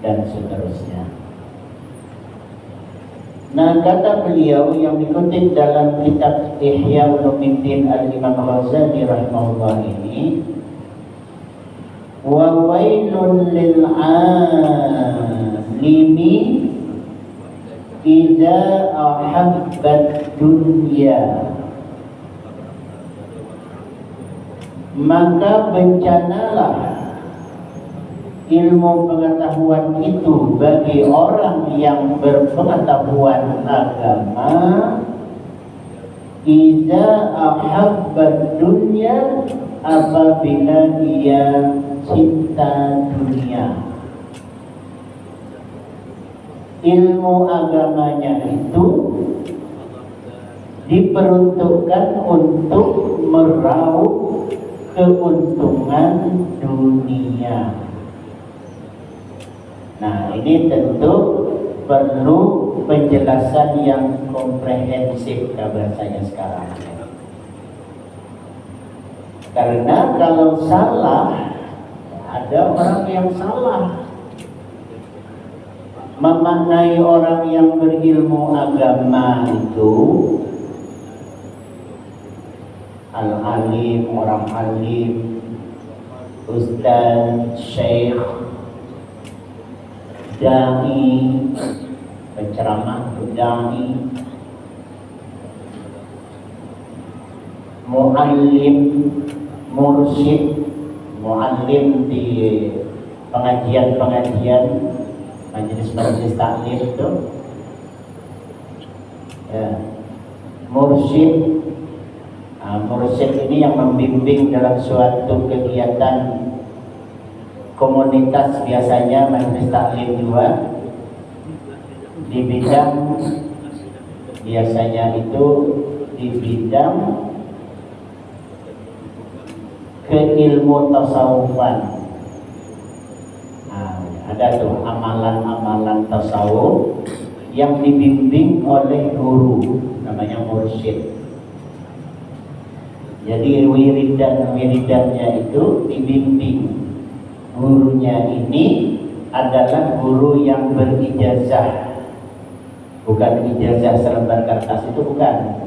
dan seterusnya. Nah, kata beliau yang dikutip dalam kitab Ihya Ulumuddin Al-Imam Ghazali rahimahullah ini, wa wailun lil 'alimi idza ahabbat dunya, maka bencanalah ilmu pengetahuan itu bagi orang yang berpengetahuan agama, idza ahabbat dunya, apabila dia cinta dunia. Ilmu agamanya itu diperuntukkan untuk meraup keuntungan dunia. Nah, ini tentu perlu penjelasan yang komprehensif bahasanya sekarang. Karena kalau salah, ada orang yang salah memaknai orang yang berilmu agama itu al-alim, orang alim, ustaz, syekh, dai, penceramah, dai, muallim, mursyid, muallim di pengajian-pengajian, majelis taklim itu, ya, mursyid. Mursyid ini yang membimbing dalam suatu kegiatan komunitas, biasanya majelis taklim juga di bidang, biasanya itu di bidang keilmu tasawufan. Nah, ada tuh amalan-amalan tasawuf yang dibimbing oleh guru, namanya mursyid. Jadi wiridannya itu dibimbing. Gurunya ini adalah guru yang berijazah, bukan ijazah selembar kertas, itu bukan.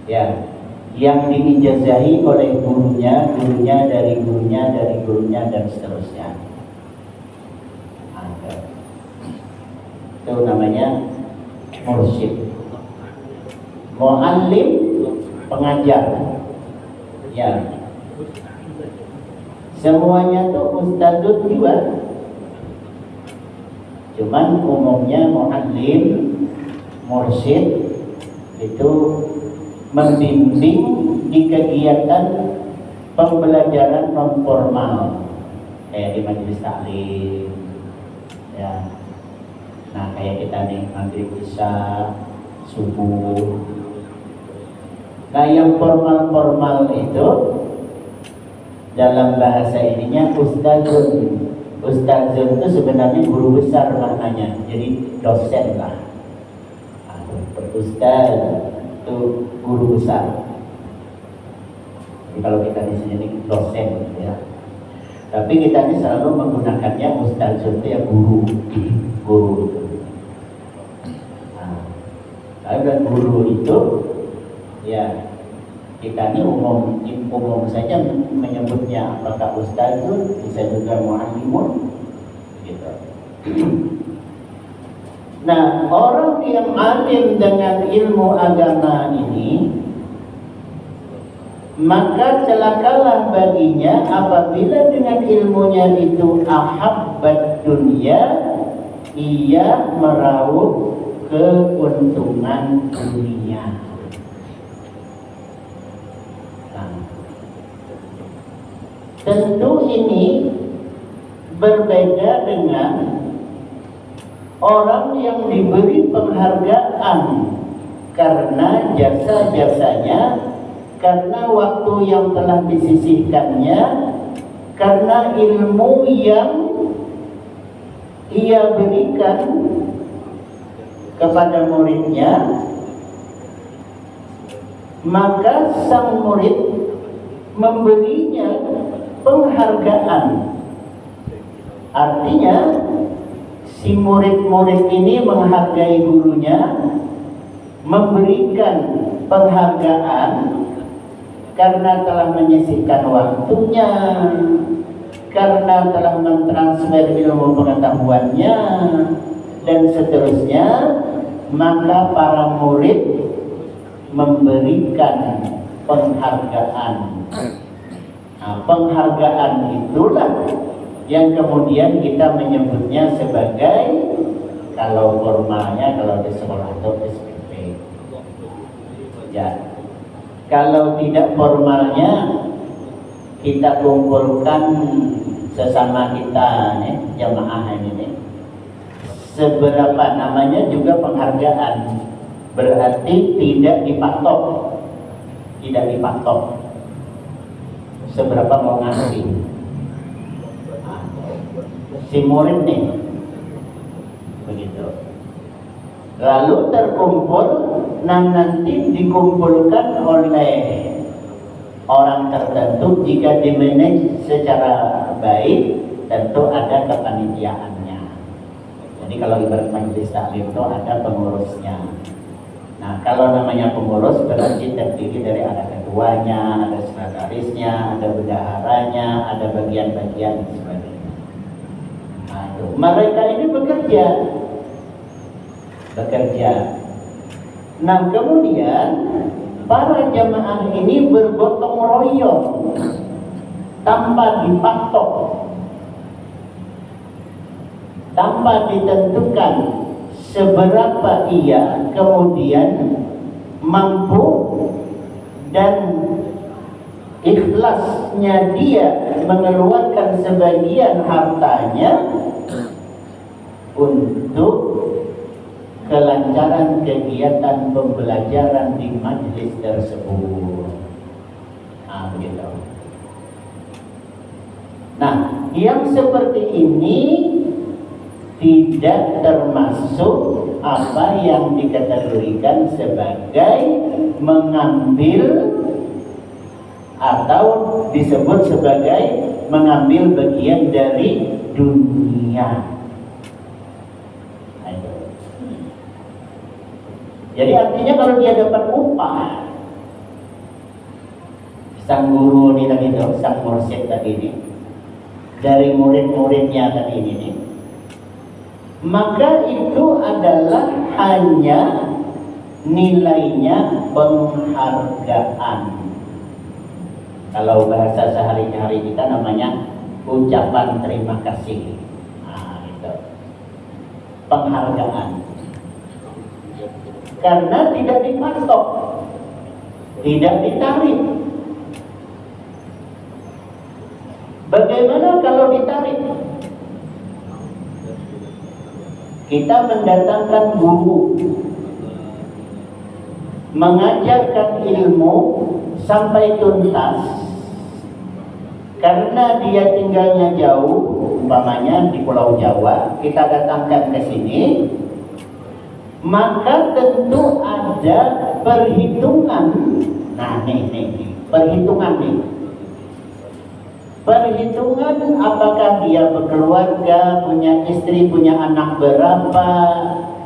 Ya, yang diijazahi oleh gurunya, gurunya dari gurunya, dari gurunya, dan seterusnya. Itu namanya mursyid. Muallim, pengajar. Ya, semuanya tuh ustadzut juga. Cuman umumnya muallim, mursyid itu membimbing di kegiatan pembelajaran non formal, kayak di majelis taklim, ya. Nah, kayak kita nih maghrib, isya, subuh. Nah, yang formal-formal itu dalam bahasa ininya ustadzun. Ustadzun itu sebenarnya guru besar maknanya, jadi dosen lah. Ustadz itu guru besar. Jadi kalau kita di sini dosen, ya. Tapi kita ini selalu menggunakannya ustadzun itu ya guru. Nah, dan guru itu, ya, kita ini umum saja menyebutnya apakah ustadzun, bisa juga muallimun, gitu. Nah, orang yang alim dengan ilmu agama ini, maka celakalah baginya apabila dengan ilmunya itu ahabbat dunia, ia meraup keuntungan dunia. Tentu ini berbeda dengan orang yang diberi penghargaan karena jasa-jasanya, karena waktu yang telah disisihkannya, karena ilmu yang ia berikan kepada muridnya, maka sang murid memberinya penghargaan. Artinya si murid-murid ini menghargai gurunya, memberikan penghargaan karena telah menyisihkan waktunya, karena telah mentransfer ilmu pengetahuannya, dan seterusnya. Maka para murid memberikan penghargaan. Nah, penghargaan itulah yang kemudian kita menyebutnya sebagai, kalau formalnya kalau di sekolah itu SPP. Ya. Kalau tidak formalnya kita kumpulkan sesama kita nih, jamaah ini nih. Seberapa namanya juga penghargaan, berarti tidak dipatok, seberapa mau ngasih. Nah, si murid nih begitu, lalu terkumpul. Nah, nanti dikumpulkan oleh orang tertentu. Jika dimanage secara baik, tentu ada kepanitiaannya. Jadi kalau ibarat majelis taklim itu ada pengurusnya. Nah, kalau namanya pengurus berarti terdiri dari ada ketuanya, ada sekretarisnya, ada bendaharanya, ada bagian-bagian dan sebagainya. Nah, itu. Mereka ini bekerja. Nah, kemudian para jamaah ini bergotong royong tanpa dipatok, tanpa ditentukan seberapa ia kemudian mampu dan ikhlasnya dia mengeluarkan sebagian hartanya untuk kelancaran kegiatan pembelajaran di majelis tersebut. Nah, begitu. Nah, yang seperti ini tidak termasuk apa yang dikategorikan sebagai mengambil atau disebut sebagai mengambil bagian dari dunia. Nah, itu. Jadi artinya kalau dia dapat upah, sang guru ini tadi itu, sang mursyid tadi ini, dari murid-muridnya tadi ini, maka itu adalah hanya nilainya penghargaan. Kalau bahasa sehari-hari kita namanya ucapan terima kasih. Nah, itu penghargaan. Karena tidak dipatok, tidak ditarik. Bagaimana kalau ditarik? Kita mendatangkan guru, mengajarkan ilmu sampai tuntas, karena dia tinggalnya jauh, umpamanya di Pulau Jawa, kita datangkan ke sini, maka tentu ada perhitungan. Nah, perhitungan apakah dia berkeluarga, punya istri, punya anak berapa,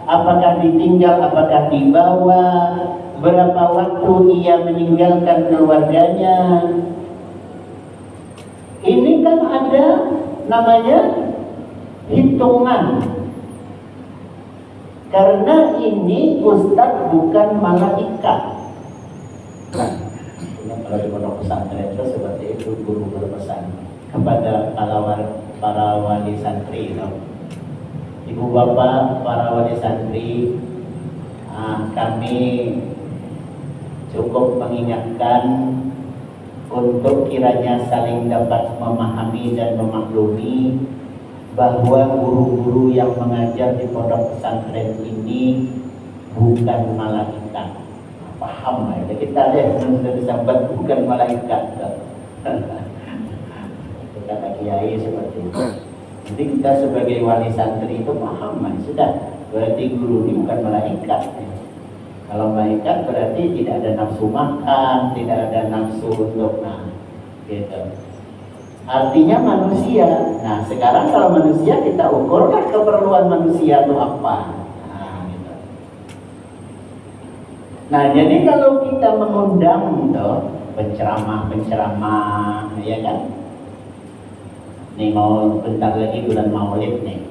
apakah ditinggal, apakah dibawa, berapa waktu ia meninggalkan keluarganya. Ini kan ada namanya hitungan. Karena ini Ustadz bukan malaikat. Kalau di pondok pesantren itu seperti itu, guru berpesan kepada para wali santri, ibu bapak, para wali santri, kami cukup mengingatkan untuk kiranya saling dapat memahami dan memaklumi bahwa guru-guru yang mengajar di pondok pesantren ini bukan malaikat. Paham lah ya, kita deh sudah disampaikan bukan malaikat. Kata kiai seperti itu. Jadi kita sebagai wali santri itu paham lah, sudah berarti guru ini bukan malaikat. Kalau malaikat berarti tidak ada nafsu makan, tidak ada nafsu untuk gitu. Artinya manusia. Nah, sekarang kalau manusia kita ukurlah keperluan manusia itu apa. Gitu. Nah, jadi kalau kita mengundang penceramah, ya kan? Nih mau bentar lagi bulan Maulid nih.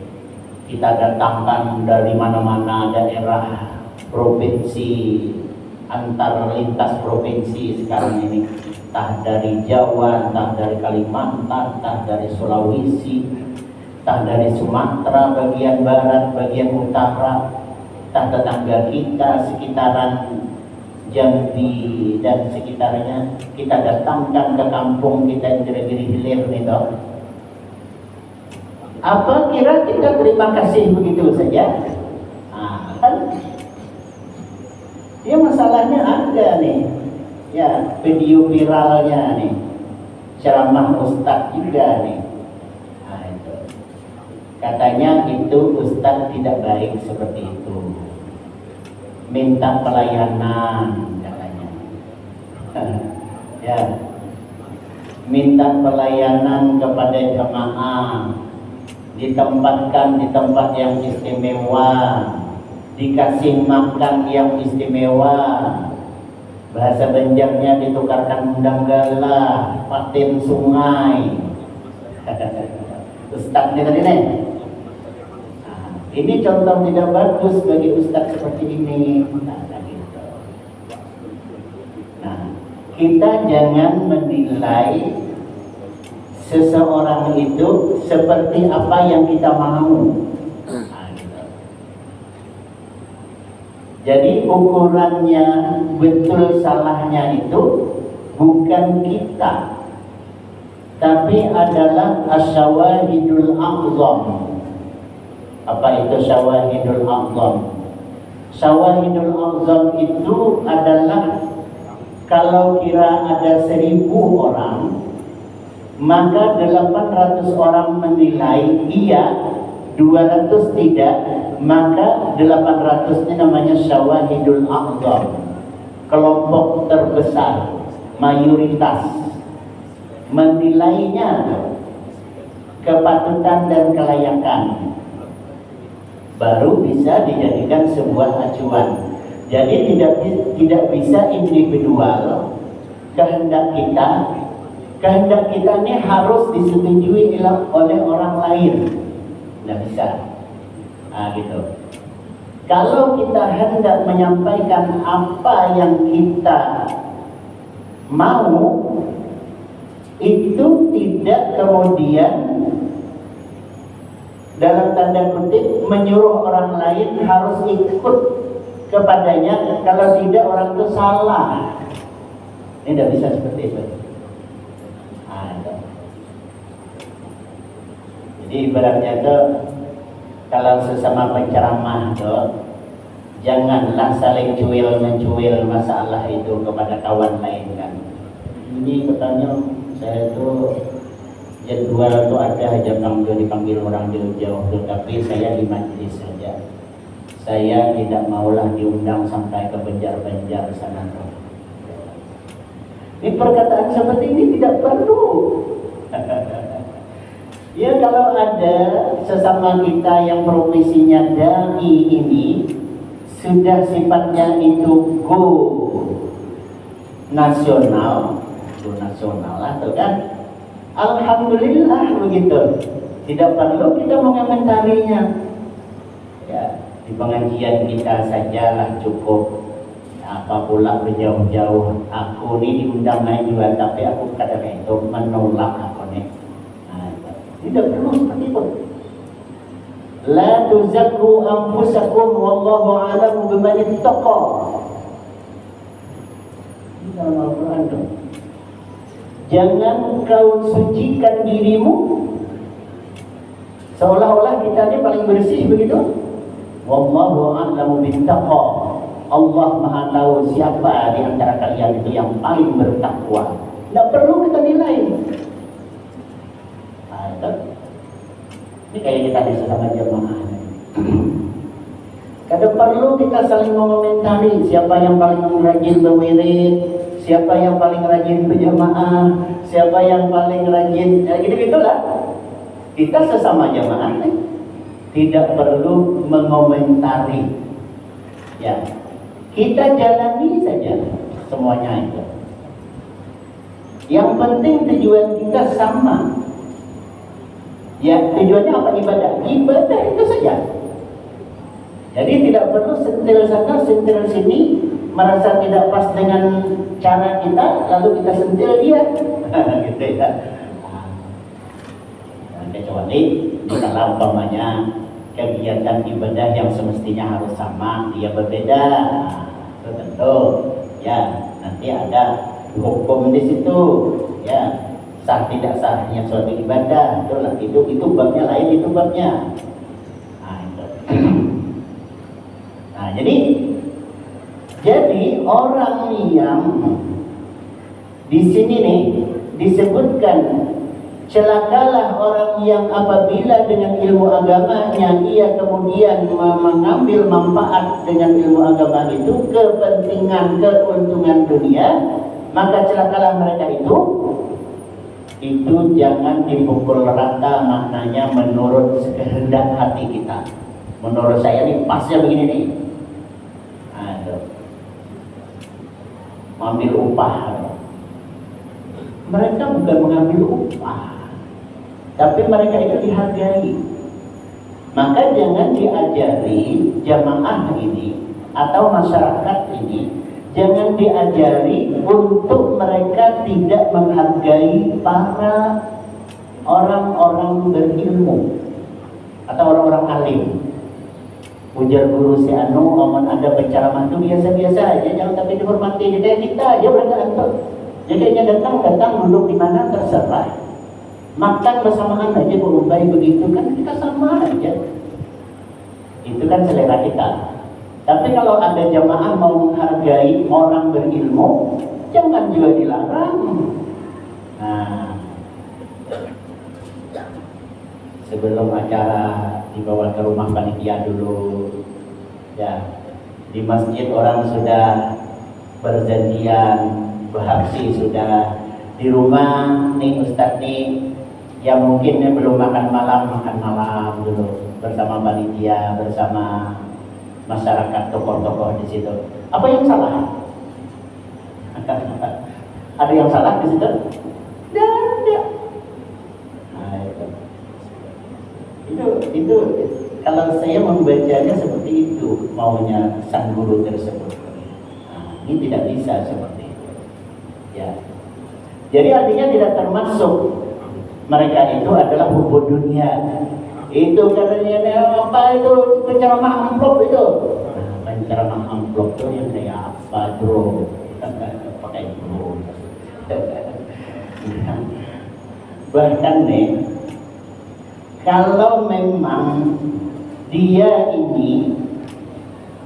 Kita datangkan dari mana-mana daerah, provinsi, antar lintas provinsi sekarang ini. Entah dari Jawa, entah dari Kalimantan, entah dari Sulawesi, entah dari Sumatera, bagian barat, bagian utara, entah tetangga kita, sekitaran Jambi dan sekitarnya, kita datangkan ke kampung kita Indragiri Hilir nih toh. Apa kira kita terima kasih begitu saja? Kan? Ya masalahnya ada nih. Ya, video viralnya nih, ceramah ustadz juga nih. Nah, itu. Katanya itu ustadz tidak baik seperti itu. Minta pelayanan katanya. Ya, minta pelayanan kepada jemaah, ditempatkan di tempat yang istimewa, dikasih makan yang istimewa. Bahasa Banjarnya ditukarkan undang gala, paten sungai. Ustadz ini tadi nih. Nah, ini contoh tidak bagus bagi ustadz seperti ini. Gitu. Nah, kita jangan menilai seseorang itu seperti apa yang kita mau. Jadi ukurannya betul salahnya itu bukan kita, tapi adalah asyawahidul a'zam. Apa itu syawahidul a'zam? Syawahidul a'zam itu adalah kalau kira ada 1000 orang, maka 800 orang menilai iya, 200 tidak, maka 800 ini namanya syawahidul a'zam, kelompok terbesar, mayoritas menilainya kepatutan dan kelayakan, baru bisa dijadikan sebuah acuan. Jadi tidak bisa individual kehendak kita ini harus disetujui oleh orang lain. Tidak bisa. Nah, gitu. Kalau kita hendak menyampaikan apa yang kita mau, itu tidak kemudian dalam tanda kutip menyuruh orang lain harus ikut kepadanya, kalau tidak orang itu salah. Ini tidak bisa seperti itu. Jadi ibaratnya itu kalau sesama penceramah tuh, janganlah saling cuil-mencuil masalah itu kepada kawan lain kan. Ini katanya saya tuh jadwal tuh ada aja dipanggil orang jauh-jauh, tetapi saya di majelis saja. Saya tidak maulah diundang sampai ke Banjar-Banjar sana tuh. Ini perkataan seperti ini tidak perlu. Ya kalau ada sesama kita yang profesinya dai ini sudah sifatnya itu go nasional lah tuh kan, alhamdulillah begitu, tidak perlu kita mengomentarinya. Ya, di pengajian kita sajalah cukup. Apa pula berjauh-jauh, aku ini diundang naik juga, tapi aku kadang itu menolak aku nih. Tidak perlu seperti itu. La tuzakku anfusakum wallahu a'lamu biman ittaqa. Ini dalam Al-Quran dong. Jangan kau sucikan dirimu seolah-olah kita ini paling bersih begitu. Wallahu a'lamu bittaqwa. Allah Maha tahu siapa di antara kalian itu yang paling bertakwa. Tidak perlu kita nilai. Ini kayak kita di sesama jemaah. Kadang perlu kita saling mengomentari siapa yang paling rajin berwirid, siapa yang paling rajin berjamaah, siapa yang paling rajin, ya gitu-gitulah. Kita sesama jamaah tidak perlu mengomentari, ya kita jalani saja semuanya itu. Yang penting tujuan kita sama. Ya tujuannya apa? Ibadah itu saja. Jadi tidak perlu sentil sana sentil sini, merasa tidak pas dengan cara kita lalu kita sentil dia. Gitu ya. Kecuali kalau umpamanya kegiatan ibadah yang semestinya harus sama, dia berbeda, itu tentu ya nanti ada hukum di situ, ya sah tidak sahnya suatu ibadah, itu babnya lain, itu babnya. Nah, itu. Nah, jadi orang yang di sini nih disebutkan, celakalah orang yang apabila dengan ilmu agamanya ia kemudian mengambil manfaat dengan ilmu agama itu kepentingan keuntungan dunia, maka celakalah mereka itu jangan dipukul rata maknanya menurut kehendak hati kita. Menurut saya nih pasnya begini nih. Aduh. Mengambil upah. Mereka bukan mengambil upah, tapi mereka itu dihargai. Maka jangan diajari jamaah ini atau masyarakat ini, jangan diajari untuk mereka tidak menghargai para orang-orang berilmu atau orang-orang alim. Ujar guru si Anu, ngomong ada penceramah itu biasa-biasa aja, jangan tapi dihormati. Jadi kita aja bergantung. Jadi hanya datang duduk di mana terserah. Makan bersamaan aja berubah begitu kan kita sama aja. Itu kan selera kita. Tapi kalau ada jamaah mau menghargai orang berilmu, jangan juga dilarang. Nah, sebelum acara dibawa ke rumah panitia dulu, ya di masjid orang sudah berjanjian, berhaksi sudah. Di rumah nih Ustadz nih yang mungkin belum makan malam dulu bersama panitia, bersama masyarakat, tokoh-tokoh di situ. Apa yang salah? Ada yang salah di situ? Tidak ada. Nah, itu kalau saya membacanya seperti itu maunya sang guru tersebut. Nah, ini tidak bisa seperti itu. Ya. Jadi artinya tidak termasuk mereka itu adalah hubud dunia. Itu katanya apa itu penceramah amplop itu. Nah, penceramah amplop itu yang kayak apa bro? Pakai bro. Bahkan nih, kalau memang dia ini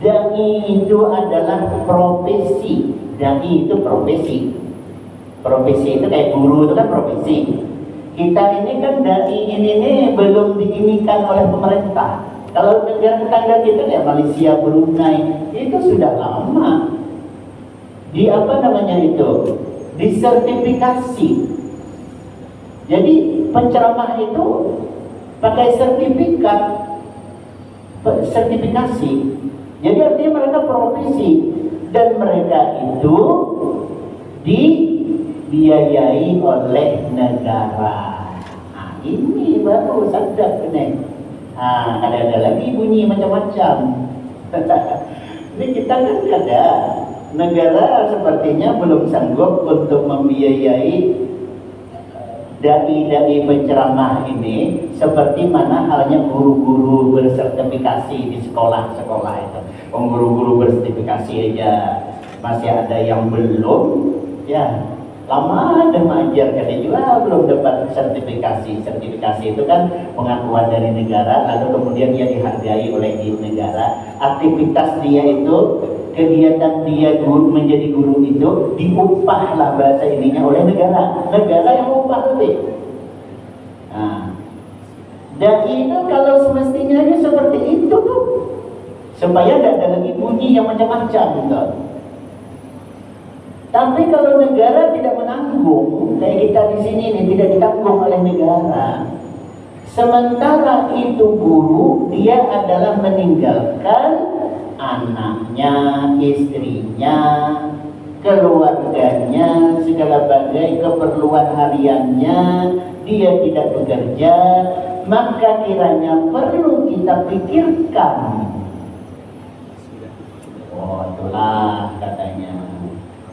dai itu adalah profesi, dai itu profesi. Profesi itu kayak guru itu kan profesi. Kita ini kan dai ini belum diinikan oleh pemerintah. Kalau negara tetangga kita kayak Malaysia, Brunei itu sudah lama. Di apa namanya itu? Disertifikasi. Jadi penceramah itu pakai sertifikasi. Jadi artinya mereka profesi dan mereka itu dibiayai oleh negara. Nah, ini baru sadar nih. Nah, ada lagi bunyi macam-macam. Ini kita kan ada negara sepertinya belum sanggup untuk membiayai dai-dai penceramah ini seperti mana halnya guru-guru bersertifikasi di sekolah-sekolah itu. Guru-guru bersertifikasi aja masih ada yang belum, ya lama dan mengajar katanya juga belum dapat sertifikasi. Sertifikasi itu kan pengakuan dari negara, lalu kemudian dia dihargai oleh negara. Aktivitas dia itu, kegiatan dia menjadi guru itu diupahlah bahasa ininya oleh negara. Negara yang upah lebih. Nah, dan itu kalau semestinya seperti itu tuh, supaya tidak ada lagi bunyi yang macam-macam gitu. Tapi kalau negara tidak menanggung, kayak kita di sini ini tidak ditanggung oleh negara. Sementara itu guru dia adalah meninggalkan anaknya, istrinya, keluarganya, segala bagai keperluan hariannya, dia tidak bekerja, maka kiranya perlu kita pikirkan. Oh, itulah katanya.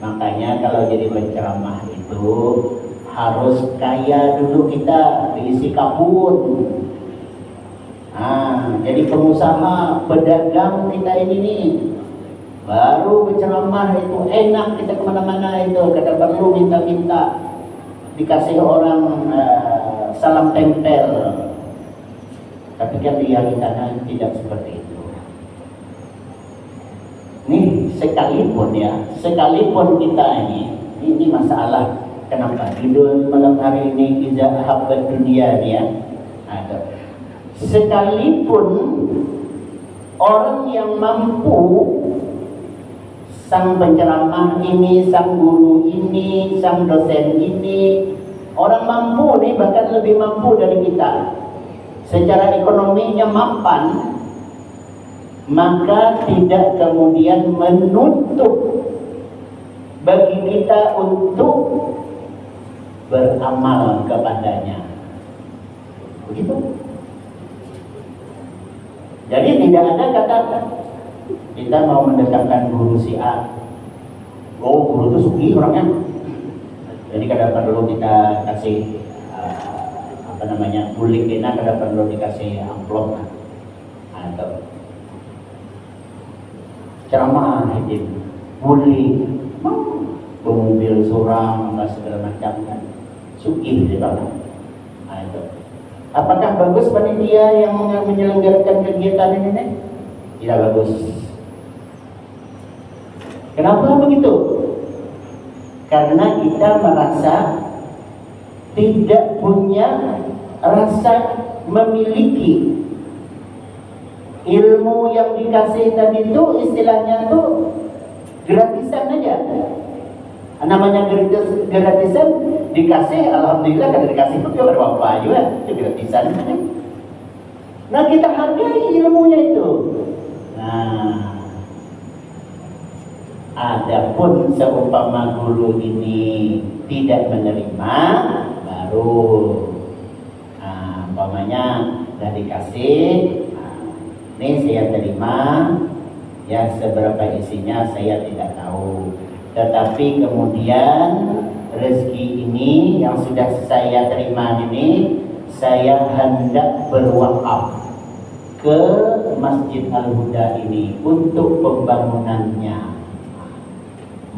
Makanya kalau jadi penceramah itu harus kaya dulu kita, diisi kabut. Nah, jadi pengusaha, pedagang kita ini nih, baru penceramah itu enak, kita kemana-mana itu, kada perlu minta-minta, dikasih orang salam tempel. Tapi kan realitanya tidak seperti itu. Nih sekalipun kita ini masalah. Kenapa judul malam hari ini Iza Habbat Dunia ya? Sekalipun orang yang mampu, sang penceramah ini, sang guru ini, sang dosen ini, orang mampu nih, bahkan lebih mampu dari kita, secara ekonominya mapan, maka tidak kemudian menutup bagi kita untuk beramal kepadanya. Begitu. Jadi tidak ada kata kita mau mendekatkan guru si A. Oh, guru itu sugi orangnya. Jadi kadang perlu kita kasih bulik kita, kadang perlu dikasih amplop atau ceramah itu bulik, mobil surang, apa segala macam kan, suki di bawah. Itu. Apakah bagus panitia yang menyelenggarakan kegiatan ini? Tidak bagus. Kenapa begitu? Karena kita merasa tidak punya rasa memiliki ilmu yang dikasih tadi itu, istilahnya tuh gratisan aja. Namanya gratisan, dikasih, alhamdulillah. Kalau dikasih pun juga berapa juga, itu gratisan. Nah, kita hargai ilmunya itu. Nah, adapun seumpama guru ini tidak menerima, baru umpamanya sudah dikasih, ini saya terima, ya seberapa isinya saya tidak tahu, tetapi kemudian rezeki ini yang sudah saya terima ini, saya hendak berwakaf ke Masjid Al-Huda ini untuk pembangunannya.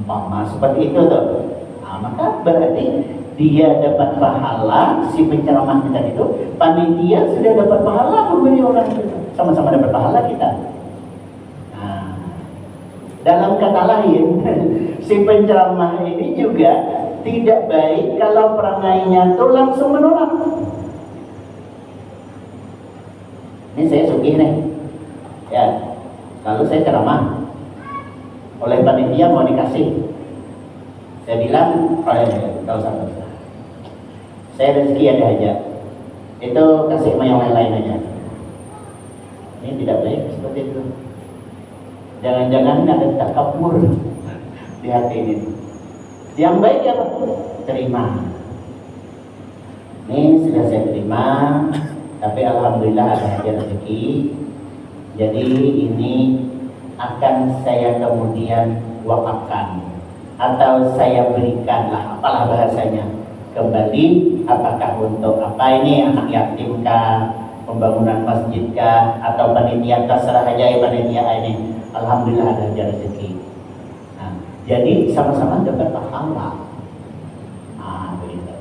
Umpama seperti itu tuh. Nah, maka berarti dia dapat pahala, si penceramah kita itu, panitia sudah dapat pahala, memberi orang itu, sama-sama dapat pahala kita. Nah, dalam kata lain, si penceramah ini juga tidak baik kalau perangainya itu langsung menolak. Ini saya sugih nih, ya. Lalu saya ceramah, oleh panitia mau dikasih. Saya bilang, kalau usah. Saya rezeki ada aja. Itu kasih sama yang lain-lain aja. Ini tidak baik seperti itu. Jangan-jangan ada takabur di hati ini. Yang baik apa? Terima. Ini sudah saya terima, tapi alhamdulillah ada aja rezeki. Jadi ini akan saya kemudian wakafkan, atau saya berikanlah, apalah bahasanya, kembali, apakah untuk apa ini, anak yatim kah, pembangunan masjid kah, atau panitia, terserah aja ya panitia ini. Alhamdulillah ada aja rezeki. Nah, jadi sama-sama dapat pahala. Nah, begitu.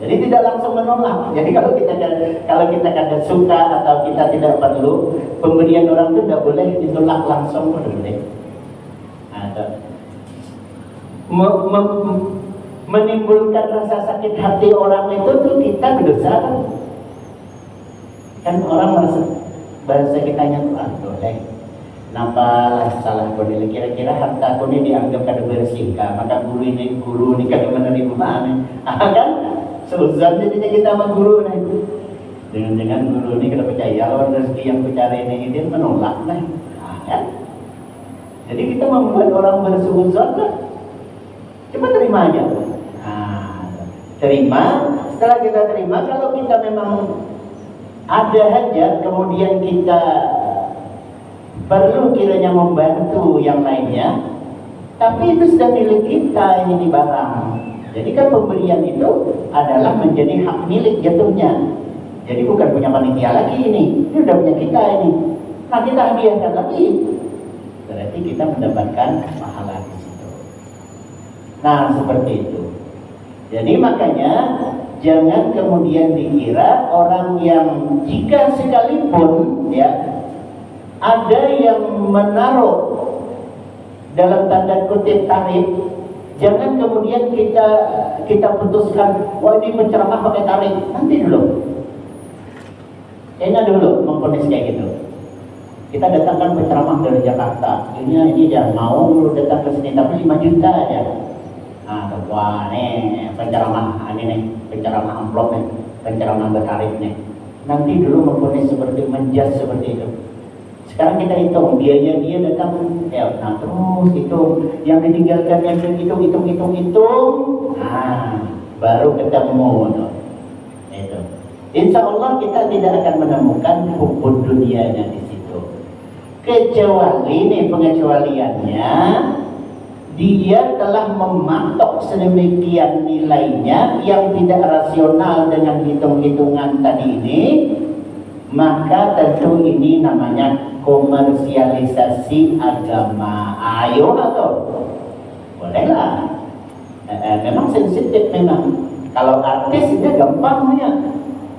Jadi tidak langsung menolak. Jadi kalau kita kada suka atau kita tidak perlu, pemberian orang itu tidak boleh ditolak langsung, tidak boleh. Nah, menimbulkan rasa sakit hati orang itu tuh kita berdosa. Kan orang merasa bahasa kitanya tuh boleh. Nampaklah salah ko nila. Kira-kira harta ko ini dianggap kada bersih ka. Maka guru ini kada menerima mana. Kan? Susah jadinya kita sama guru nih. Dengan guru ini kada percaya kalau rezeki yang ku cari ini dia menolak nih. Kan? Jadi kita membuat orang bersuzon lah. Coba terima aja. Terima. Setelah kita terima, kalau kita memang ada hajat, kemudian kita perlu kiranya membantu yang lainnya, tapi itu sudah milik kita ini di barang. Jadi kan pemberian itu adalah menjadi hak milik jatuhnya. Jadi bukan punya panitia lagi ini udah punya kita ini. Nah kita hadiahkan lagi, berarti kita mendapatkan pahala di situ. Nah seperti itu. Jadi makanya jangan kemudian dikira orang yang jika sekalipun ya ada yang menaruh dalam tanda kutip tarif, jangan kemudian kita putuskan wah ini penceramah pakai tarif. Nanti dulu, kayaknya dulu memponis kayak gitu. Kita datangkan penceramah dari Jakarta, ini jangan mau dulu datang ke sini tapi 5 juta aja. Nah, wah nih penceramah ini nih, penceramah amplop nih, penceramah bertarif nih. Nanti dulu memponis seperti menjas seperti itu. Sekarang kita hitung biaya dia datang, ya, nah terus hitung yang ditinggalkan yang hitung, nah baru ketemu, no. Itu. Insya Allah kita tidak akan menemukan hukum dunianya di situ. Kecuali nih pengecualiannya, dia telah mematok sedemikian nilainya yang tidak rasional dengan hitung-hitungan tadi ini, maka tentu ini namanya komersialisasi agama. Ayo atau bolehlah. Memang sensitif memang. Kalau artis itu gampang ya.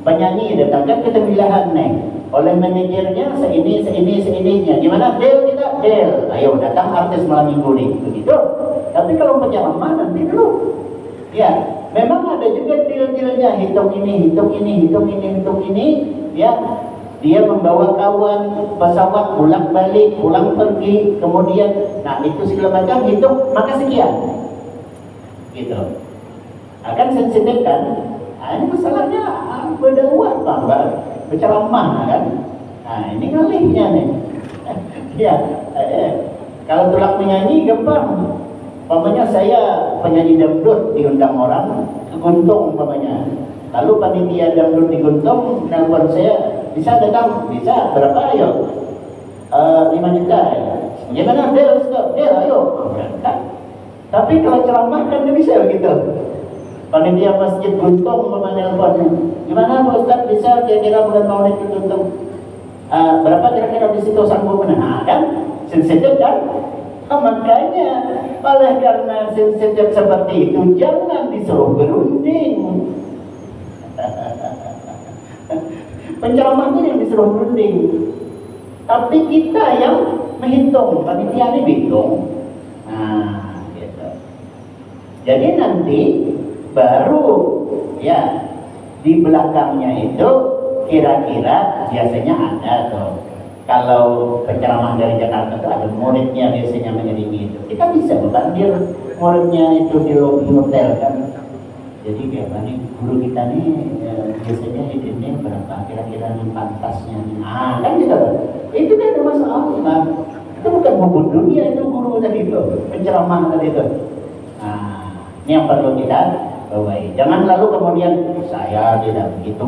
Penyanyi datangkan ke tembilahan nih oleh manajernya seininya. Gimana deal kita? Deal. Ayo datang artis malam minggu nih. Begitu. Tapi kalau penceramah nanti dulu. Ya, memang ada juga deal-dealnya. Hitung ini. Ya, dia membawa kawan pesawat pulang pergi, kemudian nah itu segala macam hitung maka sekian gitu. Akan sensitif kan? Nah, ini masalahnya berdakwah Pak, berceramah kan? Nah ini ngalihnya nih. Ya, kalau tulak menyanyi gampang. Umpamanya saya penyanyi dangdut diundang orang ke Guntung umpamanya. Lalu panitia dangdut di Guntung nelpon saya, bisa datang, bisa berapa ayo? 5 juta ya. Gimana deal ayo berangkat. Tapi kalau ceramah kan dia bisa begitu. Panitia masjid Guntung menelpon, gimana Pak Ustaz bisa kira-kira bulan Maulid ke Guntung? Berapa kira-kira di situ sanggup menahan? Kan sensitif kan? Makanya oleh karena sensitif seperti itu jangan disuruh berunding. Penceramah ini yang disuruh berunding, tapi kita yang menghitung, panitia ini hitung. Nah, gitu. Jadi nanti baru ya di belakangnya itu kira-kira biasanya ada tuh. Kalau penceramah dari Jakarta itu ada muridnya biasanya mengiringi itu. Kita bisa membandir muridnya itu di lobi hotel kan. Jadi kayak nih guru kita nih biasanya hidupnya berapa kira-kira nih pantasnya nih. Nah kan gitu. Itu kan ada masalah kan. Itu bukan buku dunia itu guru tadi itu penceramah tadi itu. Nah ini yang perlu kita bawahi. Jangan lalu kemudian saya tidak begitu.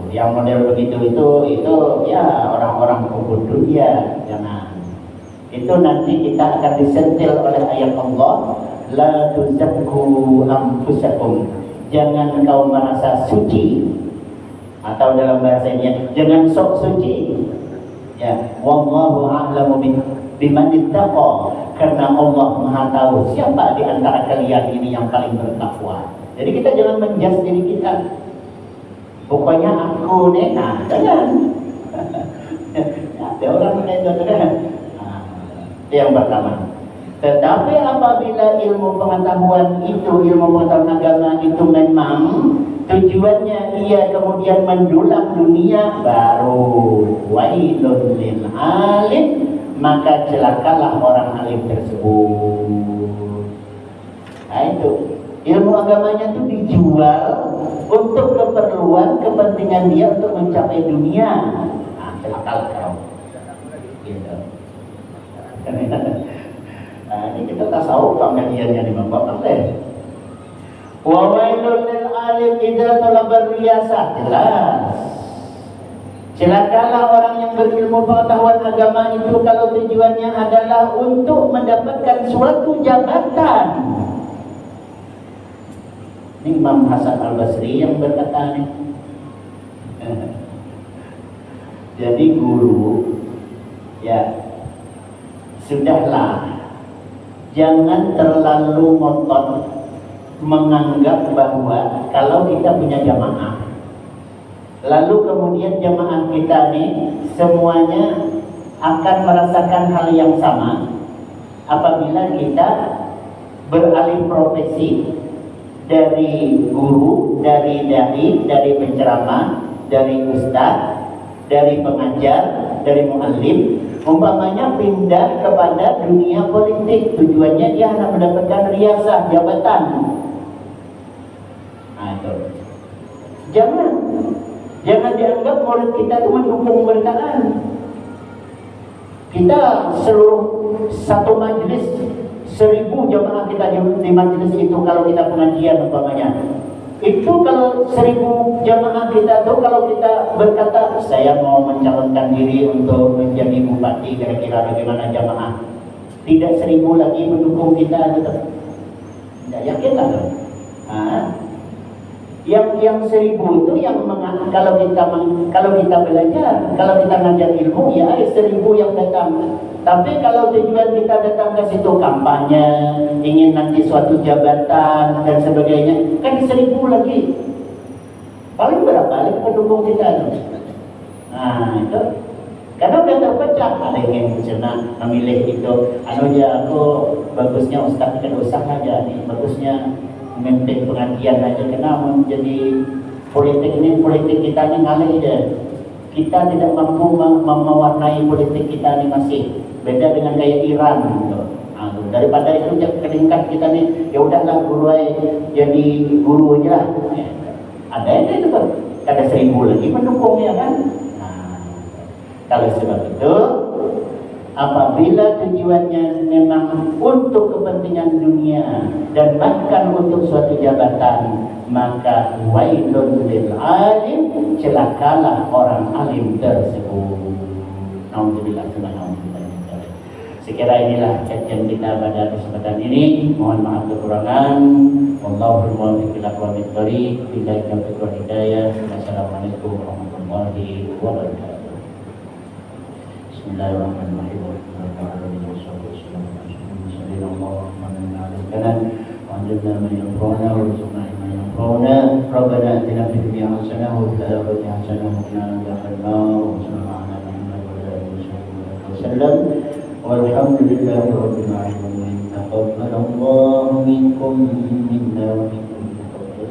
Yang model begitu itu ya orang-orang kubur dunia. Jangan. Itu nanti kita akan disentil oleh ayat Allah, la tuzakku anfusakum. Jangan kau merasa suci, atau dalam bahasanya jangan sok suci. Ya, wallahu a'lamu biman ittaqa. Karena Allah Maha tahu siapa di antara kalian ini yang paling bertakwa. Jadi kita jangan menjudge diri kita. Pokoknya aku nih, nah jangan. Ada orang kayak gitu kan. Nah, itu yang pertama. Tetapi apabila ilmu pengetahuan agama itu memang tujuannya ia kemudian mendulang dunia, baru wailun lil alim maka celakalah orang alim tersebut. Nah itu, ilmu agamanya itu dijual untuk keperluan, kepentingan dia untuk mencapai dunia. Nah, celakalah kau. Gitu. Nah, ini kita tasawuf pengajiannya di Bapak deh. Wa wailul lil alim idza talaba riyasah. Jelas. Celakalah orang yang berilmu pengetahuan agama itu kalau tujuannya adalah untuk mendapatkan suatu jabatan. Ini Imam Hasan Al-Basri yang berkata nih. Jadi guru, ya sudahlah, jangan terlalu ngotot menganggap bahwa kalau kita punya jamaah, lalu kemudian jamaah kita nih semuanya akan merasakan hal yang sama apabila kita beralih profesi dari guru, dari dai, dari penceramah, dari ustaz, dari pengajar, dari muallim, umpamanya pindah kepada dunia politik, tujuannya dia hanya mendapatkan riasah jabatan. Nah itu, jangan dianggap murid kita itu mendukung berkalaan. Kita seluruh satu majelis 1000 jamaah kita di majelis itu kalau kita pengajian umpamanya. Itu kalau 1000 jamaah kita tuh kalau kita berkata saya mau mencalonkan diri untuk menjadi bupati, kira-kira bagaimana jamaah? Tidak 1000 lagi mendukung kita gitu. Tidak yakin lah tuh. Nah, yang 1000 itu yang kalau kita belajar, kalau kita ngajar ilmu ya 1000 yang datang. Tapi kalau tujuan kita datang ke situ kampanye, ingin nanti suatu jabatan dan sebagainya, kan 1000 lagi. Paling berapa lagi pendukung kita? Nah itu, karena udah terpecah. Ada yang ingin senang memilih itu. Anu aja aku bagusnya ustaz kan usah aja nih, bagusnya memimpin pengajian aja. Karena menjadi politik ini, politik kita ini ngalih deh. Kita tidak mampu mewarnai politik kita ini masih beda dengan kayak Iran gitu. Nah, daripada itu keringkat kita nih, ya udahlah guru jadi guru aja lah. Ya, ada yang itu kan, ada 1000 lagi mendukungnya kan. Nah, kalau sebab itu, apabila tujuannya memang untuk kepentingan dunia dan bahkan untuk suatu jabatan, maka wailun lil alim, celakalah orang alim tersebut. Alhamdulillah. Sekira inilah kajian kita pada kesempatan ini. Mohon maaf kekurangan. Wallahul muwaffiq ila aqwamit thoriq. Billahi taufiq wal hidayah. Wassalamualaikum warahmatullahi wabarakatuh. Bismillahirrahmanirrahim. وعلمنا ما ينفعنا وارزقنا ما ينفعنا ربنا اتنا في الدنيا حسنه وفي الاخره حسنه وقنا عذاب النار وصلى الله على محمد وعلى اله وصحبه وسلم والحمد لله رب العالمين. تقبل الله منكم منا ومنكم تقبل